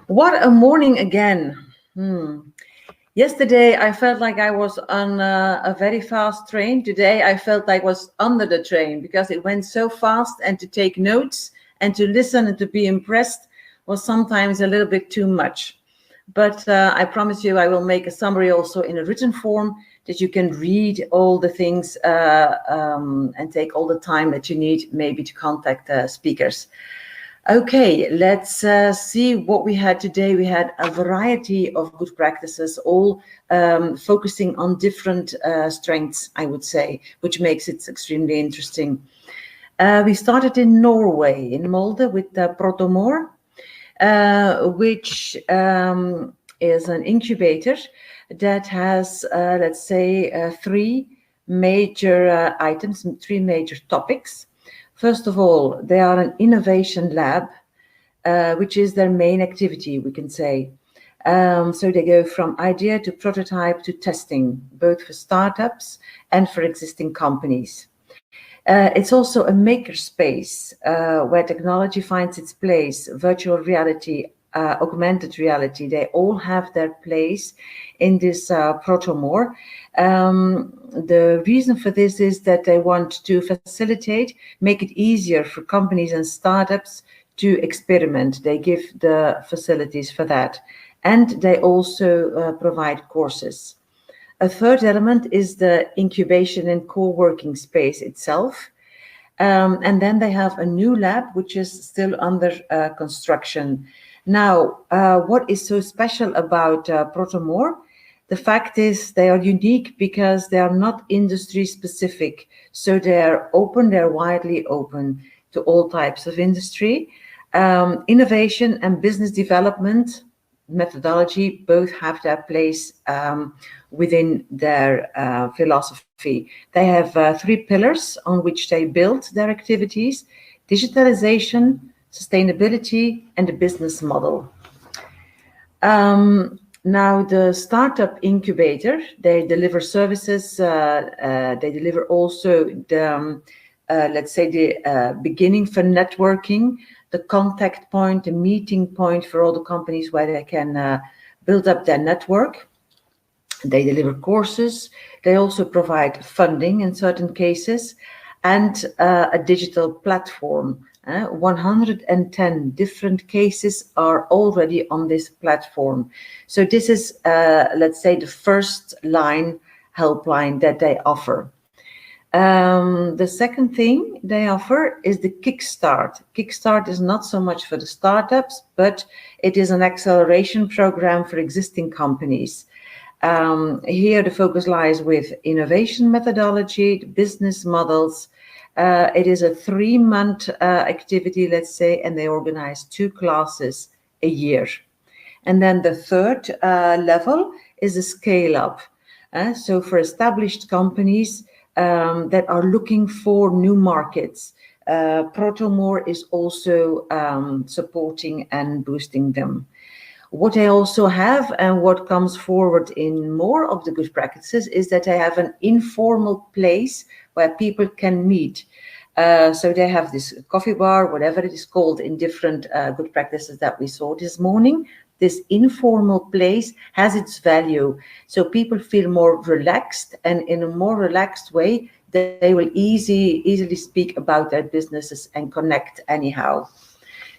What a morning again. Yesterday, I felt like I was on a very fast train. Today, I felt like I was under the train because it went so fast, and to take notes and to listen and to be impressed was sometimes a little bit too much. But I promise you, I will make a summary also in a written form that you can read all the things and take all the time that you need maybe to contact speakers. Okay, let's see what we had today. We had a variety of good practices, all focusing on different strengths, I would say, which makes it extremely interesting. We started in Norway, in Molde, with Protomoor, which is an incubator that has, let's say, three major items, three major topics. First of all, they are an innovation lab, which is their main activity, we can say. So they go from idea to prototype to testing, both for startups and for existing companies. It's also a makerspace where technology finds its place, virtual reality, augmented reality. They all have their place in this Protomoor. The reason for this is that they want to facilitate, make it easier for companies and startups to experiment. They give the facilities for that. And they also provide courses. A third element is the incubation and co-working space itself. And then they have a new lab, which is still under construction. Now, what is so special about Protomoor? The fact is they are unique because they are not industry specific. So they are open, they're widely open to all types of industry. Innovation and business development methodology both have their place within their philosophy. They have three pillars on which they build their activities: digitalization, sustainability, and the business model. Now, the startup incubator, they deliver services. They deliver also the, let's say, the beginning for networking, the contact point, the meeting point for all the companies where they can build up their network. They deliver courses. They also provide funding in certain cases and a digital platform. 110 different cases are already on this platform. So this is, let's say, the first line helpline that they offer. The second thing they offer is the Kickstart. Kickstart is not so much for the startups, but it is an acceleration program for existing companies. Here the focus lies with innovation methodology, business models. It is a 3-month activity, let's say, and they organize 2 classes a year. And then the third level is a scale up. So for established companies that are looking for new markets, Protomoor is also supporting and boosting them. What they also have, and what comes forward in more of the good practices, is that they have an informal place where people can meet. So they have this coffee bar, whatever it is called, in different good practices that we saw this morning. This informal place has its value. So people feel more relaxed, and in a more relaxed way, they will easily speak about their businesses and connect anyhow.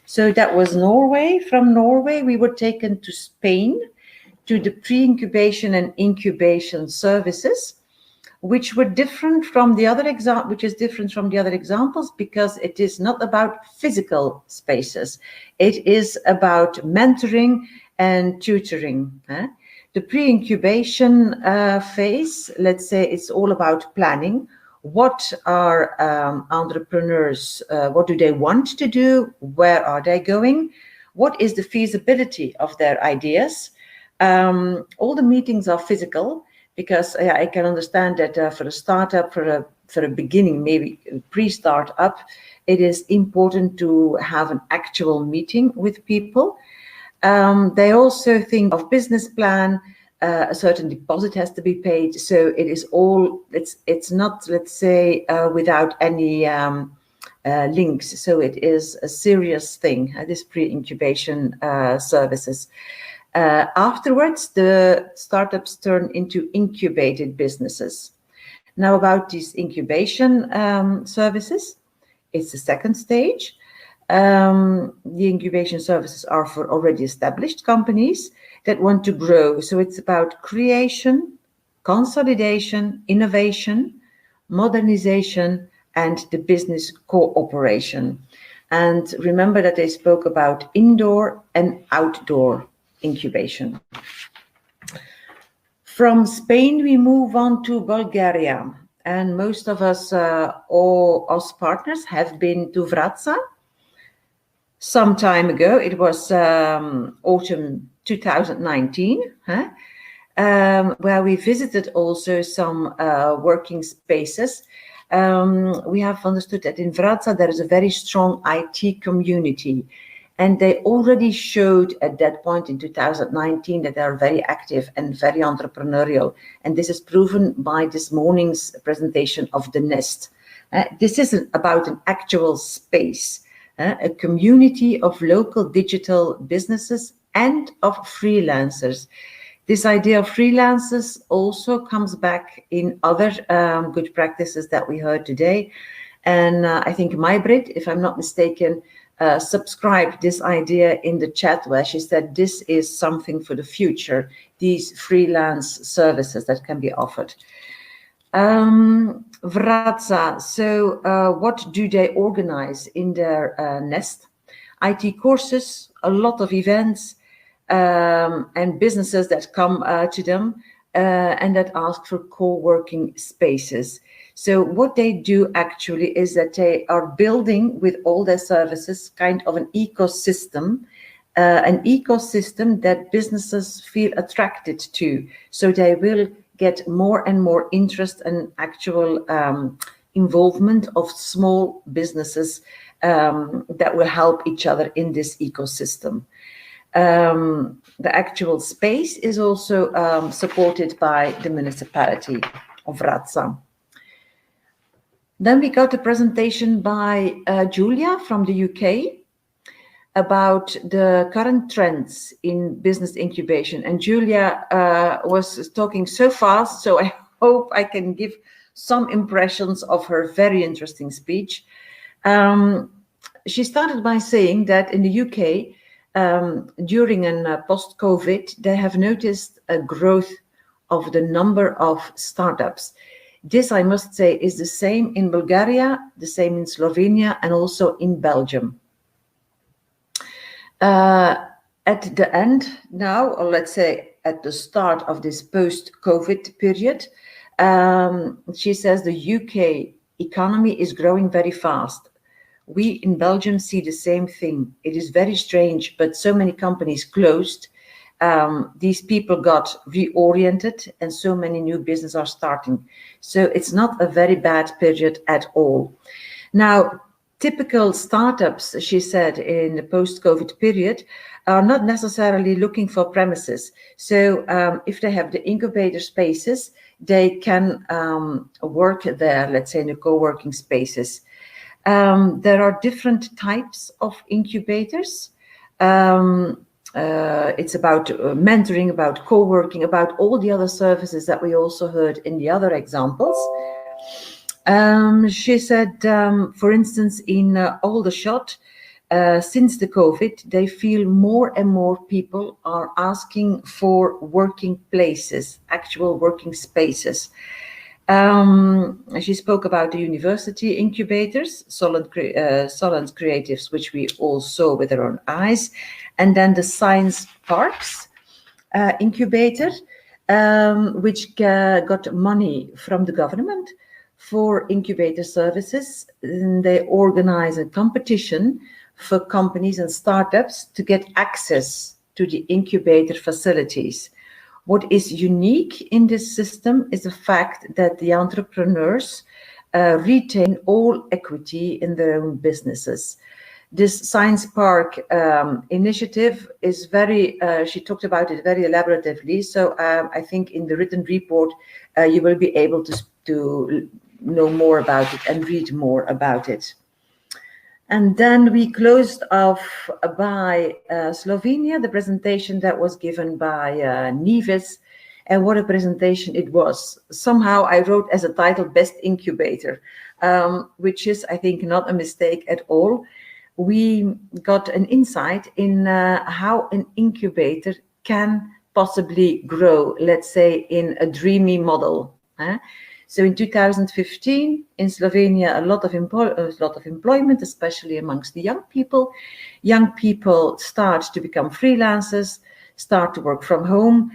So that was Norway. From Norway, we were taken to Spain, to the pre-incubation and incubation services, which were different from the other examples because it is not about physical spaces. It is about mentoring and tutoring. The pre-incubation phase, let's say, it's all about planning. What are entrepreneurs, what do they want to do? Where are they going? What is the feasibility of their ideas? All the meetings are physical because I can understand that for a startup, for a beginning, maybe pre-startup, it is important to have an actual meeting with people. They also think of business plan. A certain deposit has to be paid, so it is all. It's not, let's say, without any links. So it is a serious thing, this pre-incubation services. Afterwards, the startups turn into incubated businesses. Now about these incubation services, it's the second stage. The incubation services are for already established companies that want to grow. So it's about creation, consolidation, innovation, modernization, and the business cooperation. And remember that they spoke about indoor and outdoor incubation. From Spain, we move on to Bulgaria. And most of us, all us partners, have been to Vratsa some time ago. It was autumn 2019, where we visited also some working spaces. We have understood that in Vratsa there is a very strong IT community, and they already showed at that point in 2019 that they are very active and very entrepreneurial, and this is proven by this morning's presentation of the Nest. This isn't about an actual space, a community of local digital businesses and of freelancers. This idea of freelancers also comes back in other good practices that we heard today. And I think Maybrit, if I'm not mistaken, subscribed this idea in the chat where she said this is something for the future, these freelance services that can be offered. Vratsa, so what do they organize in their Nest? IT courses, a lot of events, and businesses that come to them and that ask for co-working spaces. So what they do actually is that they are building with all their services kind of an ecosystem that businesses feel attracted to. So they will get more and more interest and actual involvement of small businesses that will help each other in this ecosystem. The actual space is also supported by the municipality of Vratsa. Then we got a presentation by Julia from the UK about the current trends in business incubation. And Julia was talking so fast, so I hope I can give some impressions of her very interesting speech. She started by saying that in the UK, during and post-COVID, they have noticed a growth of the number of startups. This, I must say, is the same in Bulgaria, the same in Slovenia, and also in Belgium. At the end now, or let's say at the start of this post-COVID period, she says the UK economy is growing very fast. We in Belgium see the same thing. It is very strange, but so many companies closed. These people got reoriented and so many new businesses are starting. So it's not a very bad period at all. Now, typical startups, she said, in the post-COVID period are not necessarily looking for premises. So if they have the incubator spaces, they can work there, let's say in the co-working spaces. There are different types of incubators. It's about mentoring, about co-working, about all the other services that we also heard in the other examples. She said, for instance, in Aldershot, since the COVID, they feel more and more people are asking for working places, actual working spaces. She spoke about the university incubators, Solent Creatives, which we all saw with our own eyes, and then the science parks incubator, which got money from the government for incubator services. And they organize a competition for companies and startups to get access to the incubator facilities. What is unique in this system is the fact that the entrepreneurs retain all equity in their own businesses. This Science Park initiative is very, she talked about it very elaboratively, so I think in the written report you will be able to know more about it and read more about it. And then we closed off by Slovenia, the presentation that was given by Neves. And what a presentation it was. Somehow I wrote as a title, Best Incubator, which is, I think, not a mistake at all. We got an insight in how an incubator can possibly grow, let's say, in a dreamy model. So in 2015, in Slovenia, a lot of employment, especially amongst the young people. Young people start to become freelancers, start to work from home.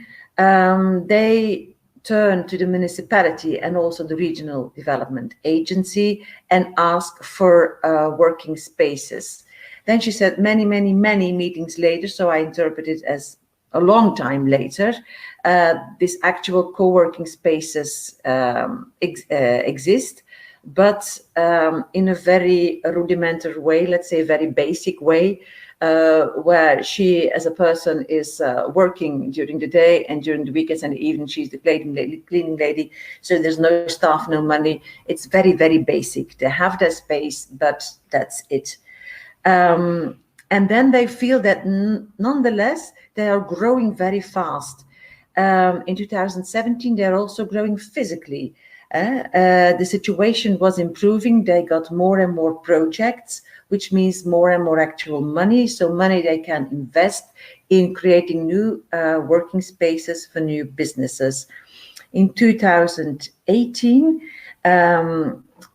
They turn to the municipality and also the regional development agency and ask for working spaces. Then she said many meetings later, so I interpret it as a long time later, this actual co-working spaces exist, but in a very rudimentary way, let's say a very basic way, where she as a person is working during the day, and during the weekends and the evening she's the cleaning lady. So there's no staff, no money. It's very basic. They have their space, but that's it. And then they feel that nonetheless they are growing very fast. In 2017 they're also growing physically. The situation was improving. They got more and more projects, which means more and more actual money. So money they can invest in creating new working spaces for new businesses. In 2018,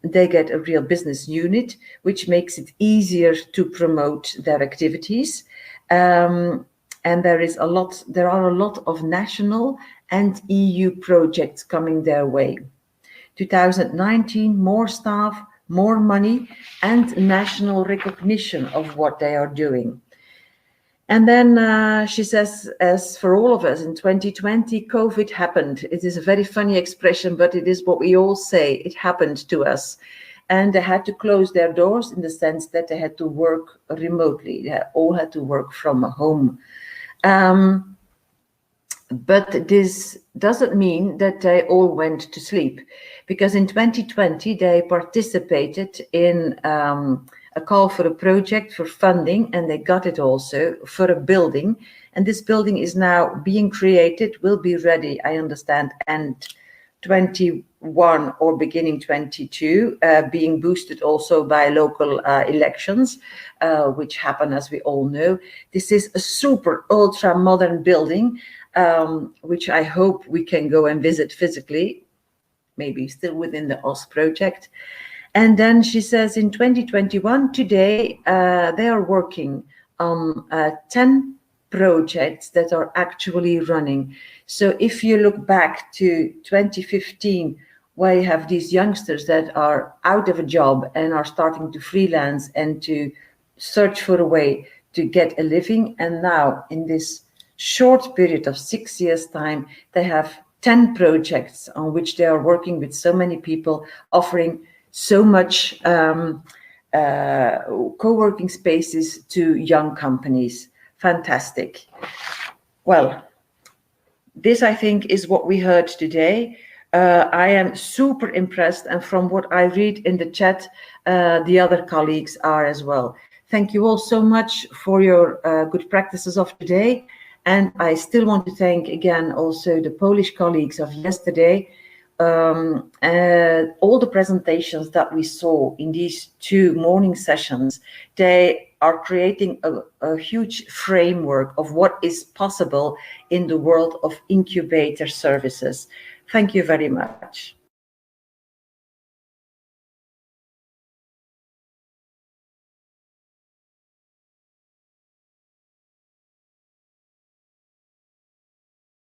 they get a real business unit, which makes it easier to promote their activities. And there are a lot of national and EU projects coming their way. 2019, more staff, more money, and national recognition of what they are doing. And then she says, as for all of us in 2020, COVID happened. It is a very funny expression, but it is what we all say. It happened to us. And they had to close their doors in the sense that they had to work remotely. They all had to work from home. But this doesn't mean that they all went to sleep, because in 2020 they participated in a call for a project for funding, and they got it also for a building. And this building is now being created, will be ready, I understand, end 21 or beginning 22, being boosted also by local elections, which happen, as we all know. This is a super ultra modern building, which I hope we can go and visit physically, maybe still within the OSS project. And then she says in 2021, today, they are working on 10 projects that are actually running. So if you look back to 2015, where you have these youngsters that are out of a job and are starting to freelance and to search for a way to get a living, and now in this short period of 6 years' time, they have 10 projects on which they are working with so many people, offering so much co-working spaces to young companies. Fantastic. Well, this, I think, is what we heard today. I am super impressed, and from what I read in the chat, the other colleagues are as well. Thank you all so much for your good practices of today. And I still want to thank again also the Polish colleagues of yesterday. All the presentations that we saw in these 2 morning sessions, they are creating a huge framework of what is possible in the world of incubator services. Thank you very much.